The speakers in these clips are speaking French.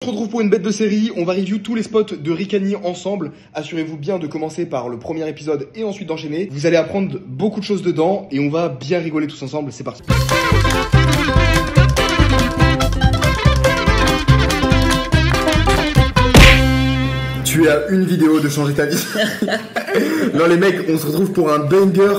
On se retrouve pour une bête de série, on va review tous les spots de Ricani ensemble. Assurez-vous bien de commencer par le premier épisode et ensuite d'enchaîner. Vous allez apprendre beaucoup de choses dedans et on va bien rigoler tous ensemble, c'est parti. Tu es à une vidéo de changer ta vie. Non les mecs, on se retrouve pour un banger.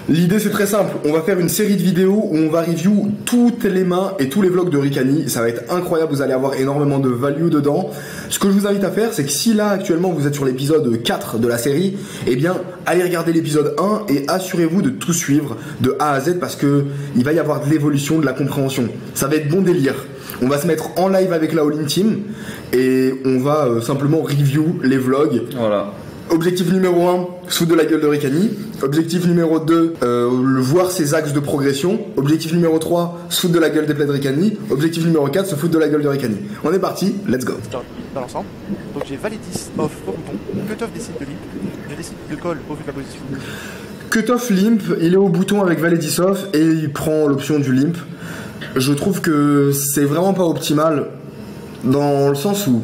L'idée c'est très simple, on va faire une série de vidéos où on va review toutes les mains et tous les vlogs de Ricani. Ça va être incroyable, vous allez avoir énormément de value dedans. Ce que je vous invite à faire, c'est que si là actuellement vous êtes sur l'épisode 4 de la série, eh bien allez regarder l'épisode 1 et assurez-vous de tout suivre de A à Z parce que il va y avoir de l'évolution, de la compréhension. Ça va être bon délire. On va se mettre en live avec la All-in Team et on va simplement review les vlogs. Voilà. Objectif numéro 1, se foutre de la gueule de Ricani. Objectif numéro 2, voir ses axes de progression. Objectif numéro 3, se foutre de la gueule des plaies de Ricani. Objectif numéro 4, se foutre de la gueule de Ricani. On est parti, let's go. Dans l'ensemble, donc j'ai valet 10 off au bouton, cutoff décide de limp, je décide de call au vu de la position. Cutoff limp, il est au bouton avec valet 10 off et il prend l'option du limp. Je trouve que c'est vraiment pas optimal dans le sens où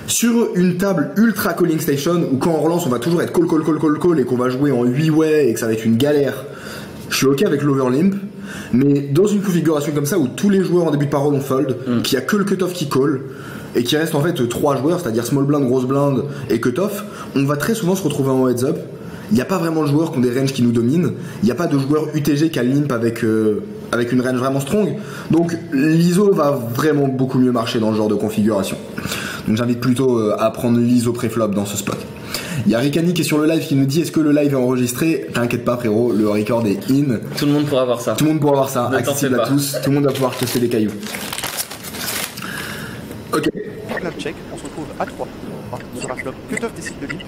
sur une table ultra calling station où quand on relance on va toujours être call et qu'on va jouer en 8 way et que ça va être une galère, je suis ok avec l'overlimp, mais dans une configuration comme ça où tous les joueurs en début de parole ont fold, qu'il n'y a que le cutoff qui call et qu'il reste en fait 3 joueurs, c'est-à-dire small blind, grosse blind et cutoff, on va très souvent se retrouver en heads up. Il n'y a pas vraiment de joueurs qui ont des ranges qui nous dominent, il n'y a pas de joueur UTG qui a limp avec une range vraiment strong, donc l'ISO va vraiment beaucoup mieux marcher dans ce genre de configuration. Donc j'invite plutôt à prendre l'ISO pré-flop dans ce spot. Il y a Ricani qui est sur le live qui nous dit est-ce que le live est enregistré? T'inquiète pas frérot, le record est in. Tout le monde pourra voir ça. Tout le monde pourra voir ça, accessible à tous, tout le monde va pouvoir tester des cailloux. Ok. Flop check, on se retrouve à 3 sur un flop, cutoff décide de limp,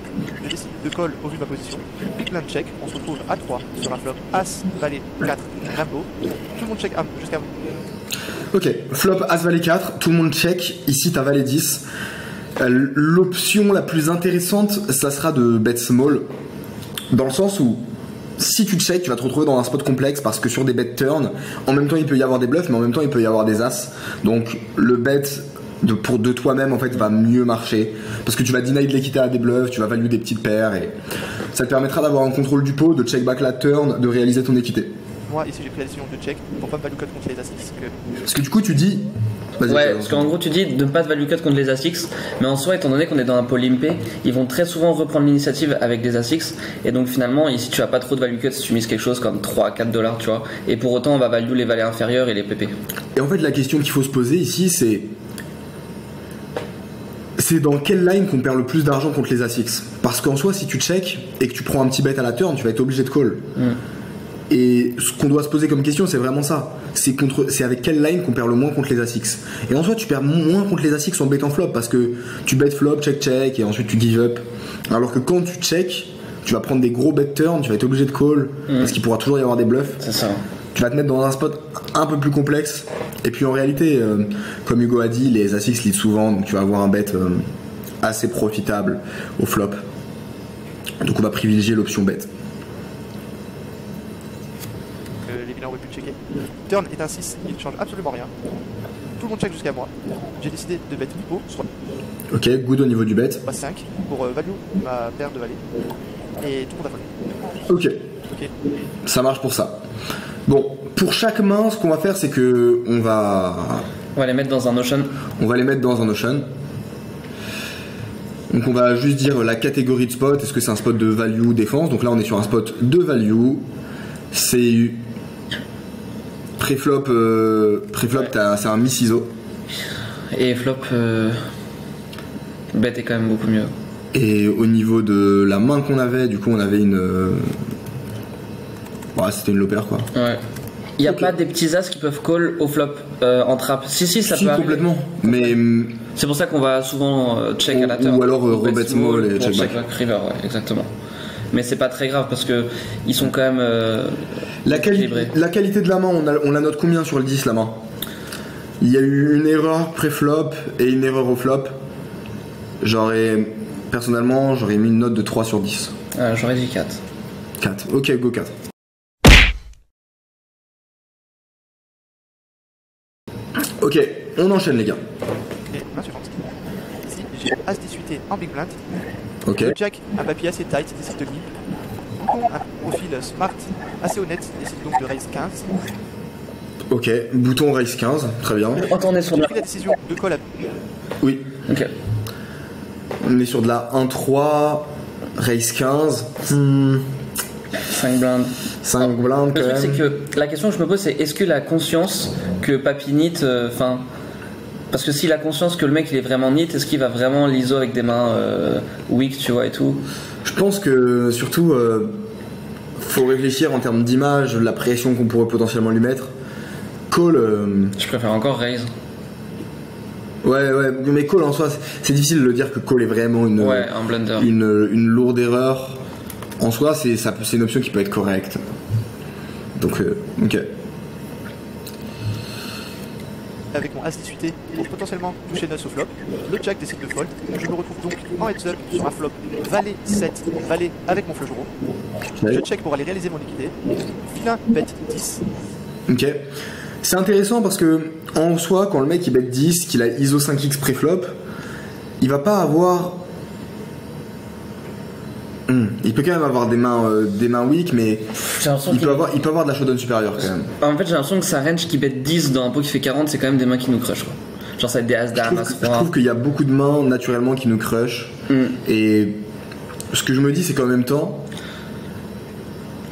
je décide de call au vu de ma position. Big blind check, on se retrouve à 3 sur un flop, as, valet, 4, rainbow, tout le monde check jusqu'à vous. Ok, flop as valet 4, tout le monde check, ici t'as valet 10. L'option la plus intéressante, ça sera de bet small, dans le sens où si tu check, tu vas te retrouver dans un spot complexe parce que sur des bet turn, en même temps il peut y avoir des bluffs, mais en même temps il peut y avoir des as. Donc le bet de toi-même en fait va mieux marcher parce que tu vas deny de l'équité à des bluffs, tu vas value des petites paires et ça te permettra d'avoir un contrôle du pot, de check back la turn, de réaliser ton équité. Moi ici j'ai pris la décision de check pour pas me value cut contre les assists. Parce que du coup tu dis... Ouais, parce qu'en gros tu dis de ne pas de value cut contre les As-X, mais en soi étant donné qu'on est dans un pot limpé, ils vont très souvent reprendre l'initiative avec des As-X, et donc finalement ici tu as pas trop de value cut si tu mises quelque chose comme 3 à 4 $, tu vois, et pour autant on va value les valets inférieurs et les PP. Et en fait la question qu'il faut se poser ici c'est dans quelle line qu'on perd le plus d'argent contre les As-X. Parce qu'en soi si tu check et que tu prends un petit bet à la turn, tu vas être obligé de call. Et ce qu'on doit se poser comme question, c'est vraiment ça. C'est avec quelle line qu'on perd le moins contre les As-X. Et en soi, tu perds moins contre les As-X en bet en flop parce que tu bet flop, check et ensuite tu give up. Alors que quand tu check, tu vas prendre des gros bet turn, tu vas être obligé de call parce qu'il pourra toujours y avoir des bluffs. C'est ça. Tu vas te mettre dans un spot un peu plus complexe. Et puis en réalité, comme Hugo a dit, les As-X lead souvent, donc tu vas avoir un bet assez profitable au flop. Donc on va privilégier l'option bet. Les vilains auraient pu checker. Turn est un 6, il ne change absolument rien. Tout le monde check jusqu'à moi. J'ai décidé de bet mi-pot sur Ok, good au niveau du bet. 5 pour value ma paire de valets. Et tout le monde a foldé. Ok. Ça marche pour ça. Bon, pour chaque main, ce qu'on va faire, c'est que on va les mettre dans un ocean. On va les mettre dans un ocean. Donc on va juste dire la catégorie de spot. Est-ce que c'est un spot de value ou défense? Donc là on est sur un spot de value. C'est pré-flop, c'est un miss ISO. Et flop, bet est quand même beaucoup mieux. Et au niveau de la main qu'on avait, du coup on avait une... c'était une low pair quoi. Ouais. Il n'y a pas des petits as qui peuvent call au flop en trap. Si, ça peut arriver. Complètement. Mais c'est pour ça qu'on va souvent check à la turn. Ou alors rebet small et check back river, ouais, exactement. Mais c'est pas très grave parce que ils sont quand même la qualité de la main, on la note combien sur le 10 la main? Il y a eu une erreur pré-flop et une erreur au flop. Personnellement, j'aurais mis une note de 3 sur 10. J'aurais dit 4. 4, ok, go 4. Ok, on enchaîne les gars. Et As 18 en big blind. Ok. Le jack, un papier assez tight, décide de limp. Bouton, un profil smart, assez honnête, décide donc de raise 15. Ok, bouton raise 15, très bien. Quand on est sur J'ai la. pris la décision de call à... Oui, Ok. on est sur de la 1-3, raise 15. 5 blindes. 5 blindes Le quand truc, c'est même. que la question que je me pose, c'est est-ce qu'il a conscience que Papy Nit. Enfin. Parce que s'il a conscience que le mec il est vraiment nit, est-ce qu'il va vraiment l'ISO avec des mains weak, tu vois, et tout? Je pense que surtout, faut réfléchir en termes d'image, de la pression qu'on pourrait potentiellement lui mettre. Call, Je préfère encore raise. ouais, mais call en soi, c'est difficile de le dire que call est vraiment Ouais, un blunder. une lourde erreur. En soi, c'est une option qui peut être correcte. Donc, ok. avec mon As 18 pour potentiellement toucher 9 au flop. Le jack décide de fold. Je me retrouve donc en heads up sur un flop valet 7, valet avec mon flush draw. Je check pour aller réaliser mon liquidé. Vilain bet 10. Ok. C'est intéressant parce que en soi, quand le mec il bet 10, qu'il a ISO 5x pré-flop, il va pas avoir. Il peut quand même avoir des mains weak, mais J'ai l'impression il qu'il- peut avoir de la showdown supérieure quand même. En fait, j'ai l'impression que sa range qui bet 10 dans un pot qui fait 40, c'est quand même des mains qui nous crush, quoi. Genre, ça va être des as dame, as Je 3. trouve qu'il y a beaucoup de mains naturellement qui nous crush. Et ce que je me dis, c'est qu'en même temps,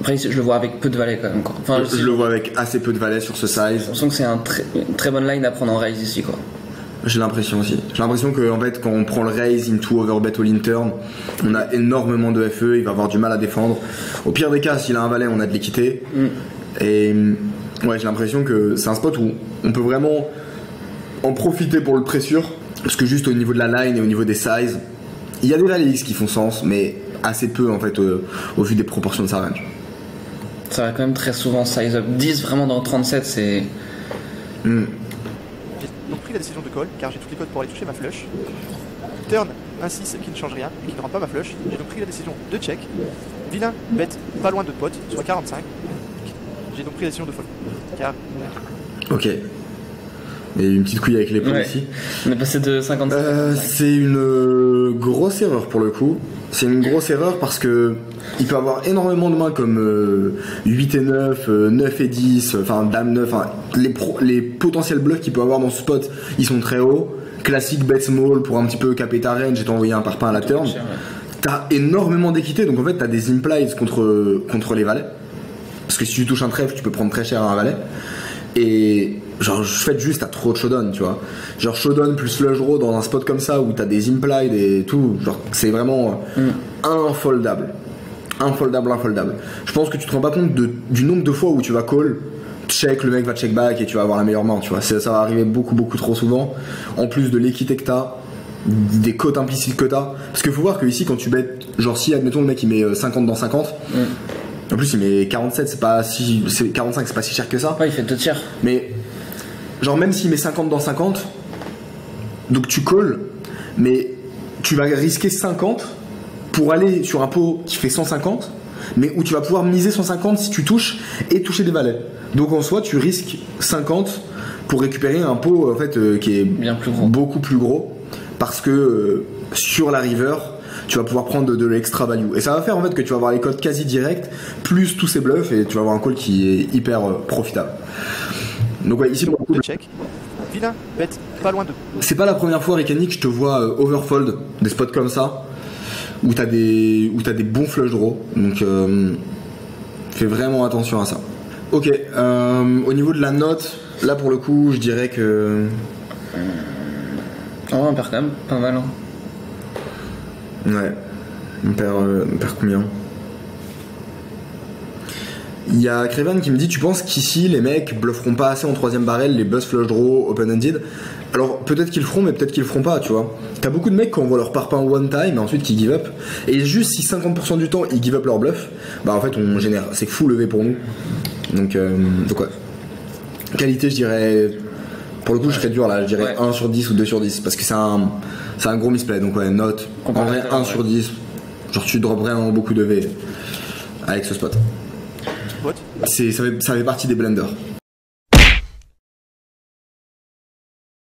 Après, je le vois avec peu de valets quand même, quoi. Enfin, je le vois avec assez peu de valets sur ce J'ai size. l'impression que c'est une très bonne line à prendre en raise ici, quoi. J'ai l'impression aussi. J'ai l'impression que en fait, quand on prend le raise into overbet all in turn, on a énormément de FE, il va avoir du mal à défendre. Au pire des cas, s'il a un valet, on a de l'équité. Et ouais, j'ai l'impression que c'est un spot où on peut vraiment en profiter pour le pressure. Parce que juste au niveau de la line et au niveau des sizes, il y a des valets X qui font sens, mais assez peu en fait au vu des proportions de sa range. Ça va quand même très souvent size up. 10 vraiment dans le 37, c'est. J'ai donc pris la décision de call car j'ai toutes les codes pour aller toucher ma flush. Turn un 6 qui ne change rien et qui ne rend pas ma flush. J'ai donc pris la décision de check. Vilain bet pas loin de pot, soit 45. J'ai donc pris la décision de fold. Car Ok. Et une petite couille avec les points Ouais. ici. On est passé de 50. C'est une grosse erreur pour le coup. C'est une grosse erreur parce que il peut avoir énormément de mains comme 8 et 9, 9 et 10, enfin Dame 9, enfin, les potentiels bluffs qu'il peut avoir dans ce spot, ils sont très hauts. Classique bet small pour un petit peu caper ta range et t'envoyer un parpaing à la turn. T'as énormément d'équité, donc en fait t'as des implies contre les valets. Parce que si tu touches un trèfle, tu peux prendre très cher à un valet. Et genre, je fais juste, t'as trop de showdown, tu vois. Genre, showdown plus flush draw dans un spot comme ça où t'as des implied et tout, genre, c'est vraiment infoldable. Infoldable. Je pense que tu te rends pas compte du nombre de fois où tu vas call, check, le mec va check back et tu vas avoir la meilleure main, tu vois. Ça va arriver beaucoup trop souvent. En plus de l'équité que t'as, des cotes implicites que t'as. Parce qu'il faut voir que ici, quand tu bêtes, genre, si admettons le mec il met 50 dans 50. En plus, il met 47, c'est 45, c'est pas si cher que ça. Ouais, il fait 2 tiers. Mais, genre, même s'il met 50 dans 50, donc tu calls, mais tu vas risquer 50 pour aller sur un pot qui fait 150, mais où tu vas pouvoir miser 150 si tu touches et toucher des valets. Donc en soi, tu risques 50 pour récupérer un pot en fait, qui est Bien plus gros. beaucoup plus gros, parce que sur la river, tu vas pouvoir prendre de l'extra value. Et ça va faire en fait que tu vas avoir les codes quasi directs, plus tous ces bluffs, et tu vas avoir un call qui est hyper profitable. Donc ouais, ici, pour le coup, de check. Vilain bet pas loin de. c'est pas la première fois, Ricani, que je te vois overfold des spots comme ça, où t'as des bons flush draw. Donc fais vraiment attention à ça. Ok, au niveau de la note, là pour le coup, je dirais que... Oh, on perd quand même pas mal. Hein. Ouais, on perd combien? Il y a Crevan qui me dit, tu penses qu'ici les mecs blufferont pas assez en troisième barrel les buzz flush draw open-ended? Alors peut-être qu'ils le feront, mais peut-être qu'ils le feront pas, tu vois. T'as beaucoup de mecs qui envoient leur parpaing one time et ensuite qui give up. Et juste si 50% du temps ils give up leur bluff, bah en fait on génère, c'est full levé pour nous. Donc ouais. Qualité, je dirais, pour le coup je serais dur là, je dirais 1 sur 10 ou 2 sur 10 parce que c'est un gros misplay. Donc ouais, note, en vrai 1 sur 10, genre tu drops vraiment beaucoup de V avec ce spot. Pot. Ça fait partie des blenders.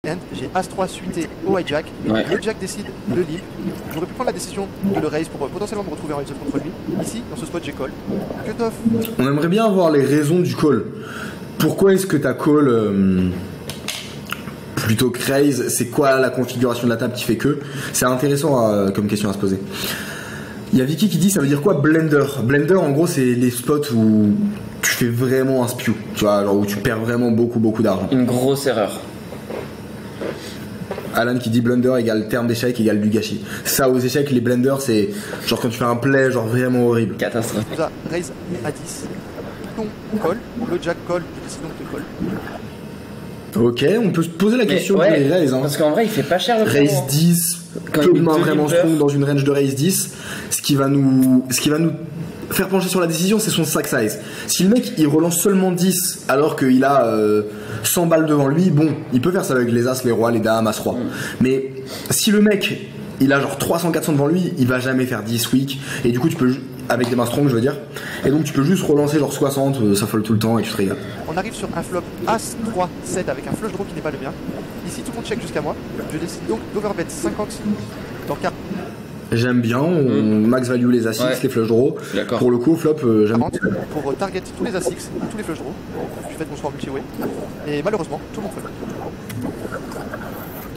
And j'ai As-3 suité au hijack. Ouais. Le jack décide de limp. J'aurais pu prendre la décision de le raise pour potentiellement me retrouver en heads up contre lui. Ici, dans ce spot, j'ai call. Cutoff. On aimerait bien avoir les raisons du call. Pourquoi est-ce que t'as call plutôt que raise? C'est quoi la configuration de la table qui fait que? C'est intéressant comme question à se poser. Il y a Vicky qui dit ça veut dire quoi blender? Blender en gros c'est les spots où tu fais vraiment un spew, tu vois, genre où tu perds vraiment beaucoup d'argent. Une grosse erreur. Alan qui dit blunder égale terme d'échec égale du gâchis. Ça aux échecs les blenders c'est genre quand tu fais un play genre vraiment horrible. Catastrophe. Nous a raise à 10. Non, call. Le jack call. Je décide donc de call. Ok, on peut se poser la question ouais, pour les raise. Hein. Parce qu'en vrai, il fait pas cher le Raise frérot. 10, Quand peu de il mains te vraiment limper. strong dans une range de raise 10. Ce qui va nous faire pencher sur la décision, c'est son stack size. Si le mec il relance seulement 10 alors qu'il a 100 balles devant lui, bon, il peut faire ça avec les as, les rois, les dames, as roi. Mais si le mec il a genre 300-400 devant lui, il va jamais faire 10 weak. Et du coup, tu peux, avec des mains strong, je veux dire. Et donc, tu peux juste relancer genre 60, ça folle tout le temps et tu te régales. On arrive sur un flop As 3 7 avec un flush draw qui n'est pas le mien. Ici, tout le monde check jusqu'à moi. Je décide donc d'overbet 50 dans 4. J'aime bien, on max value les A6, Ouais. les flush draws. Je suis d'accord. Pour le coup, au flop, j'aime 40 pour target tous les A6 et tous les flush draws. Du fait qu'on soit en multi-way. Et malheureusement, tout le monde flop.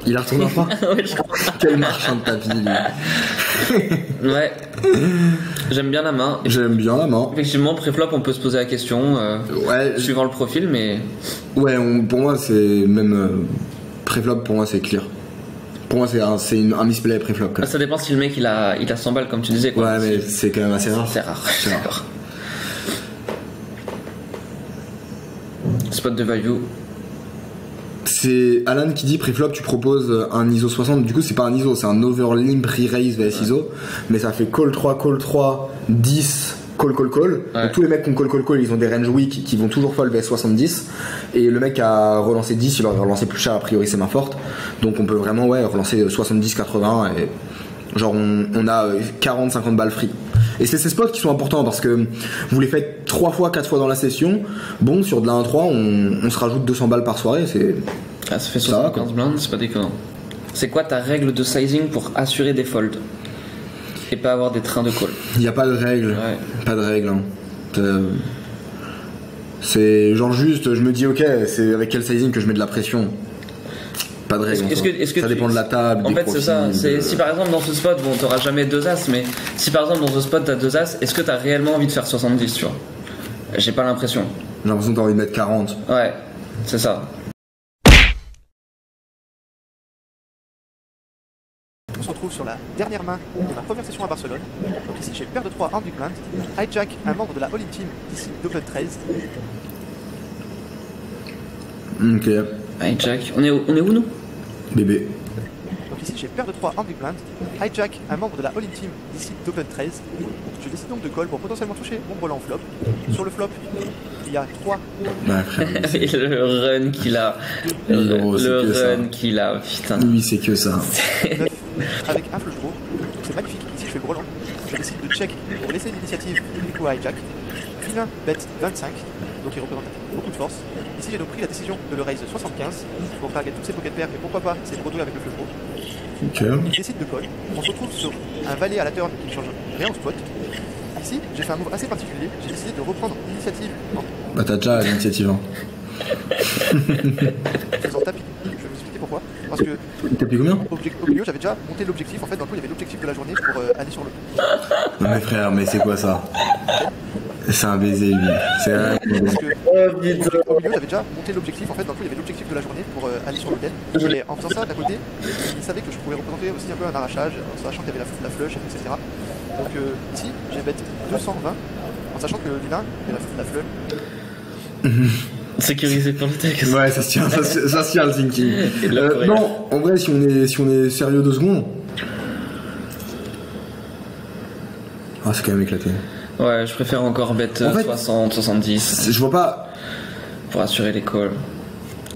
Il a retourné un pas. Ouais, je crois. Quel marchand de tapis, lui. Ouais. J'aime bien la main. J'aime bien la main. Effectivement, pré-flop, on peut se poser la question, Ouais, suivant le profil, mais ouais pour moi, c'est même. Pré-flop, pour moi, c'est clear. Pour moi, c'est un misplay pré-flop. Quand même. ça dépend si le mec il a 100 balles, comme tu disais. Quoi. Ouais, mais c'est quand même assez rare. C'est rare. C'est rare. D'accord. Spot de value. C'est Alan qui dit pré-flop, tu proposes un ISO 60. Du coup, c'est pas un ISO, c'est un overlimp re-raise vs ISO. Mais ça fait call 3, 10, call. Ouais. Donc, tous les mecs qui ont call, ils ont des range weak qui vont toujours fold vs 70. Et le mec a relancé 10, il aurait relancé plus cher, a priori, c'est main forte. Donc, on peut vraiment relancer 70, 80. Et genre, on a 40, 50 balles free. Et c'est ces spots qui sont importants parce que vous les faites 3 fois, 4 fois dans la session. Bon, sur de la 1-3, on se rajoute 200 balles par soirée. C'est. Ah, ça fait Ça va, 75 blindes, c'est pas déconnant. C'est quoi ta règle de sizing pour assurer des folds et pas avoir des trains de call? Il n'y a pas de règle. Ouais. Pas de règle. Hein. C'est genre juste, je me dis ok, c'est avec quel sizing que je mets de la pression. Pas de règle. Est-ce que ça tu- dépend de la table. En des fait, c'est ça. profils, Si par exemple dans ce spot, bon, t'auras jamais 2 as, mais si par exemple dans ce spot t'as 2 as, est-ce que t'as réellement envie de faire 70, tu vois? J'ai pas l'impression. J'ai l'impression que t'as envie de mettre 40. Ouais, c'est ça. On se retrouve sur la dernière main de ma première session à Barcelone. Donc ici j'ai paire de 3 armes du blind, hijack un membre de la All-in Team, ici double 13. Ok. Hijack. On est où nous? Bébé. Donc ici j'ai paire de 3 armes du blind, hijack un membre de la All-in Team, ici double 13. Je décide donc de call pour potentiellement toucher mon brelan en flop. Sur le flop, il y a 3 Ouais, frère. Et le run qu'il a. Le, Oh, c'est le que ça. run qu'il a, putain. Oui, c'est que ça. 9 avec un flush draw. Donc c'est magnifique. Ici je fais brelan. Je décide de check pour laisser l'initiative du coup à hijack. Vilain bet 25. Donc il représente beaucoup de force. Ici j'ai donc pris la décision de le raise 75 pour target toutes ses pocket pairs et pourquoi pas c'est bredouille avec le flush draw. Ok. Il décide de call. On se retrouve sur un valet à la turn qui ne change rien au spot. Ici, j'ai fait un move assez particulier. J'ai décidé de reprendre l'initiative en Bah, t'as déjà l'initiative. Hein. faisant tapis. Je vais vous expliquer pourquoi. Parce que T'as pris combien? au milieu, j'avais déjà monté l'objectif. En fait, dans le coup, il y avait l'objectif de la journée pour aller sur le. Non, mais frère, mais c'est quoi ça? C'est un baiser, lui. C'est un Parce que Oh putain. au milieu, j'avais déjà monté l'objectif. En fait, dans le coup, il y avait l'objectif de la journée pour aller sur l'hôtel. Et en faisant ça, d'un côté, il savait que je pouvais représenter aussi un peu un arrachage, en sachant qu'il y avait la flush, etc. Donc ici, j'ai bet 220, en sachant que le vilain et la flush. Sécurisé pour le texte. Ouais, ça se tient, ça se tient le thinking. Et de la Corée. Non, en vrai, si on est sérieux 2 secondes. Ah, c'est quand même éclaté. Ouais, je préfère encore bet En fait, 60, 70 Je vois pas. pour assurer les calls.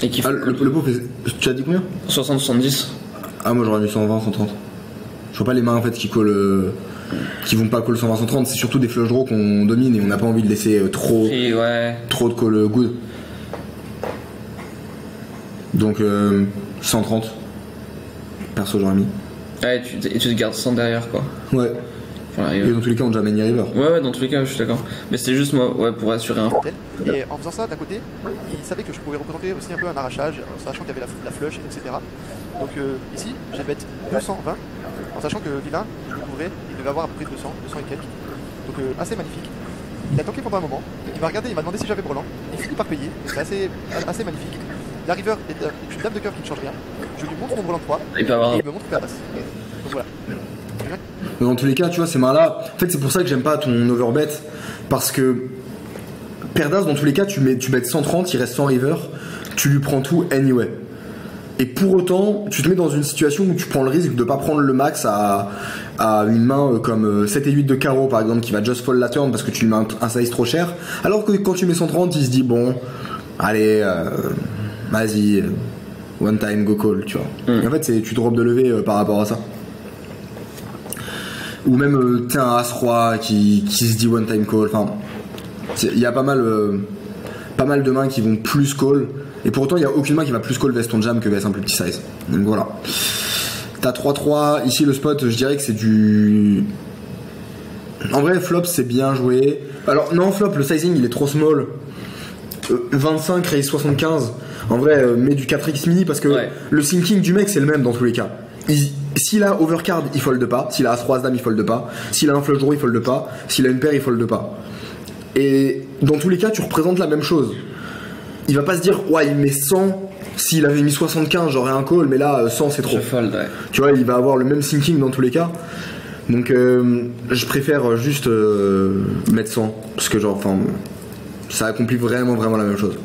Et qui Ah, le pot fait. Tu as dit combien? 60, 70. Ah, moi j'aurais mis 120, 130. Je vois pas les mains en fait qui collent. Qui vont pas call 120, 130. C'est surtout des flush draws qu'on domine et on n'a pas envie de laisser trop Et ouais. de call good. Donc 130. Perso, j'aurais mis. Ouais, et tu te gardes sans derrière quoi. Ouais. Voilà, Et dans tous les cas, on jamais mis river. Ouais, dans tous les cas, je suis d'accord. Mais c'était juste moi, ouais, pour assurer un. Et en faisant ça, d'un côté, il savait que je pouvais représenter aussi un peu un arrachage, en sachant qu'il y avait la flush, etc. Donc ici, j'ai bet 220, en sachant que vilain, je le couvrais, il devait avoir à peu près 200 et quelques. Donc assez magnifique. Il a tanké pendant un moment, il m'a regardé, il m'a demandé si j'avais brelan, il finit par payer, c'est assez magnifique. La river est une dame de cœur qui ne change rien, je lui montre mon brelan 3, Il peut avoir. et il me montre paire basse. Donc voilà. Mais dans tous les cas, tu vois, ces mains-là, en fait, c'est pour ça que j'aime pas ton overbet, parce que paire d'as, dans tous les cas, tu bets 130, il reste 100 river, tu lui prends tout anyway. Et pour autant, tu te mets dans une situation où tu prends le risque de pas prendre le max à une main comme 7 et 8 de carreau par exemple, qui va just fall la turn parce que tu lui mets un size trop cher, alors que quand tu mets 130, il se dit bon, allez, vas-y, one time go call, tu vois. Et en fait, tu drops de lever par rapport à ça. Ou même t'es un As-Roi qui se dit one time call, enfin, il y a pas mal de mains qui vont plus call. Et pourtant, il n'y a aucune main qui va plus call vs ton jam que vs un plus petit size. Donc voilà. T'as 3-3. Ici, le spot, je dirais que c'est du. En vrai, flop, c'est bien joué. Alors, non, flop, le sizing, il est trop small. 25, raise 75. En vrai, mets du 4x mini parce que le thinking du mec, c'est le même dans tous les cas. S'il a overcard, il fold pas. S'il a As-Roi As-Dame, il fold pas. S'il a un flush draw, il fold pas. S'il a une paire, il fold pas. Et dans tous les cas, tu représentes la même chose. Il va pas se dire ouais il met 100, s'il avait mis 75 j'aurais un call, mais là 100 c'est trop. Je fold, ouais. Tu vois, il va avoir le même thinking dans tous les cas. Donc je préfère juste mettre 100 parce que genre enfin ça accomplit vraiment la même chose.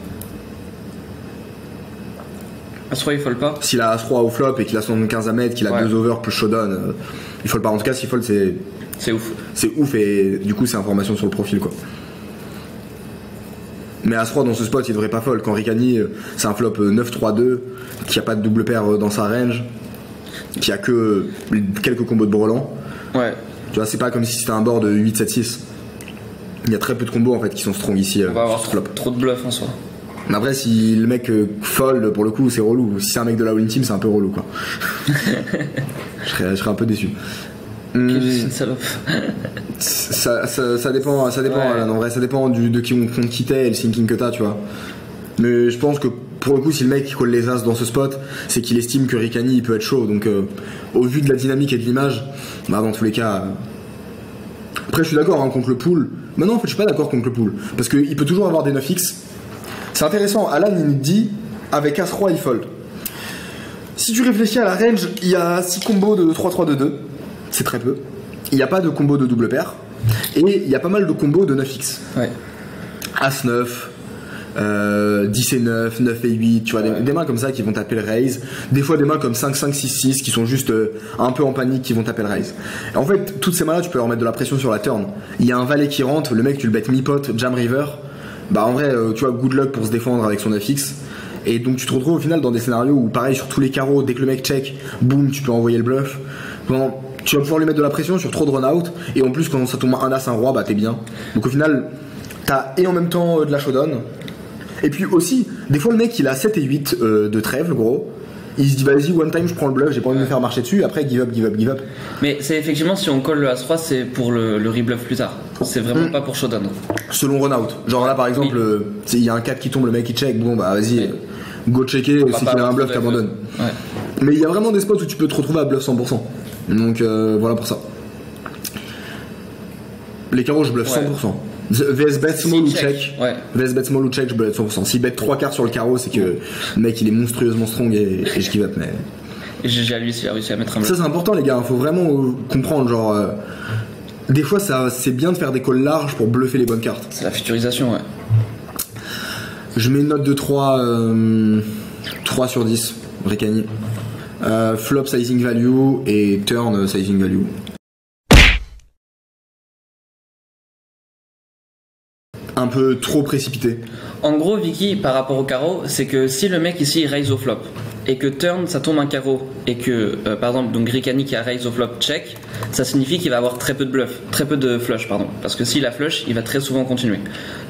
As-Roi il fold pas. S'il a As-Roi au flop et qu'il a 75 à mettre, qu'il a 2 over plus showdown, il fold pas. En tout cas s'il fold c'est ouf. C'est ouf et du coup c'est information sur le profil quoi. Mais As-Roi dans ce spot il devrait pas fold. Quand Ricani c'est un flop 9-3-2 qui a pas de double paire dans sa range, qui a que quelques combos de brelan. Ouais. Tu vois, c'est pas comme si c'était un board de 8-7-6. Il y a très peu de combos en fait qui sont strong ici. On va avoir flop. trop de bluff en soi. Mais après si le mec fold pour le coup c'est relou. Si c'est un mec de la win team c'est un peu relou quoi. je serais un peu déçu. C'est une salope. Ça dépend ouais. En vrai ça dépend de qui on compte quitter et le thinking que t'as tu vois. Mais je pense que pour le coup si le mec colle les as dans ce spot c'est qu'il estime que Ricani il peut être chaud donc au vu de la dynamique et de l'image bah dans tous les cas après je suis d'accord hein, contre le pool mais non en fait je suis pas d'accord contre le pool parce qu'il peut toujours avoir des 9x. C'est intéressant, Alan il nous dit avec As-Roi il fold. Si tu réfléchis à la range il y a 6 combos de 3-3-2-2. C'est très peu. Il n'y a pas de combo de double paire. Et il y a pas mal de combos de 9x. Ouais. As-9, 10 et 9, 9 et 8. Tu vois, des mains comme ça qui vont taper le raise. Des fois, des mains comme 5, 5, 6, 6 qui sont juste un peu en panique qui vont taper le raise. Et en fait, toutes ces mains-là, tu peux leur mettre de la pression sur la turn. Il y a un valet qui rentre, le mec, tu le bêtes mi-pot, jam river. Bah, en vrai, tu vois, good luck pour se défendre avec son 9x. Et donc, tu te retrouves au final dans des scénarios où, pareil, sur tous les carreaux, dès que le mec check, boum, tu peux envoyer le bluff. Bon, tu vas pouvoir lui mettre de la pression sur trop de run-out et en plus quand ça tombe un as un roi bah t'es bien. Donc au final t'as et en même temps de la showdown et puis aussi des fois le mec il a 7 et 8 de trèfle gros. Il se dit vas-y one time je prends le bluff, j'ai pas envie de me faire marcher dessus, après give up. Mais c'est effectivement si on colle le As-Roi c'est pour le rebluff plus tard. C'est vraiment pas pour showdown. Selon run-out. Genre là par exemple il y a un 4 qui tombe, le mec il check, bon bah vas-y go checker, c'est qu'il a un bluff t'abandonne. Ouais. Mais il y a vraiment des spots où tu peux te retrouver à bluff 100%. Donc voilà pour ça. Les carreaux je bluffe 100%. VS bet small ou check. VS bet small ou check je bluffe 100%. Si bet 3 quarts sur le carreau c'est que le mec il est monstrueusement strong et je give up mais. Et j'ai réussi à mettre un bluff. Ça c'est important les gars, faut vraiment comprendre genre des fois c'est bien de faire des calls larges pour bluffer les bonnes cartes. C'est la futurisation ouais. Je mets une note de 3 sur 10 Ricani. Flop sizing value et turn sizing value. Un peu trop précipité. En gros, Vicky, par rapport au carreau, c'est que si le mec ici il raise au flop et que turn ça tombe un carreau et que par exemple donc Ricani qui a raise au flop check, ça signifie qu'il va avoir très peu de bluff, très peu de flush pardon, parce que s'il a flush il va très souvent continuer.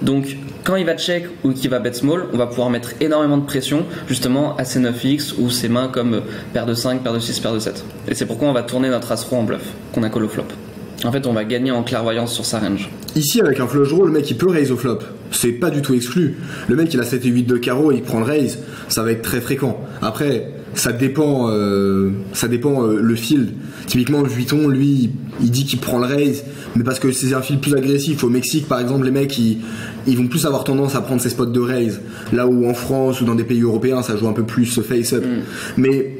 Donc quand il va check ou qu'il va bet small, on va pouvoir mettre énormément de pression justement à ses 9x ou ses mains comme paire de 5, paire de 6, paire de 7. Et c'est pourquoi on va tourner notre as-roi en bluff qu'on a call au flop. En fait on va gagner en clairvoyance sur sa range. Ici avec un flush draw, le mec il peut raise au flop, c'est pas du tout exclu. Le mec il a 7 et 8 de carreau et il prend le raise, ça va être très fréquent. Après ça dépend le field. Typiquement le Vuitton lui il dit qu'il prend le raise, mais parce que c'est un field plus agressif. Au Mexique par exemple les mecs ils vont plus avoir tendance à prendre ces spots de raise, là où en France ou dans des pays européens ça joue un peu plus face up. Mais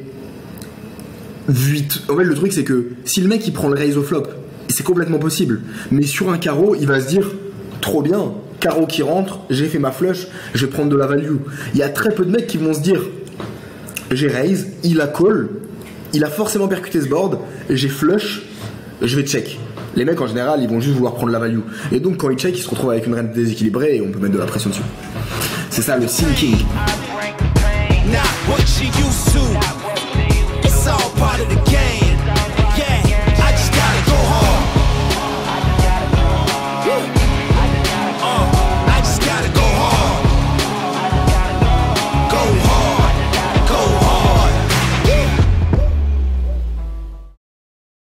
en fait le truc c'est que si le mec il prend le raise au flop, c'est complètement possible, mais sur un carreau il va se dire trop bien, carreau qui rentre, j'ai fait ma flush, je vais prendre de la value. Il y a très peu de mecs qui vont se dire j'ai raise, il a call, il a forcément percuté ce board, j'ai flush, je vais check. Les mecs en général ils vont juste vouloir prendre la value, et donc quand ils check ils se retrouvent avec une range déséquilibrée et on peut mettre de la pression dessus. C'est ça le sinking.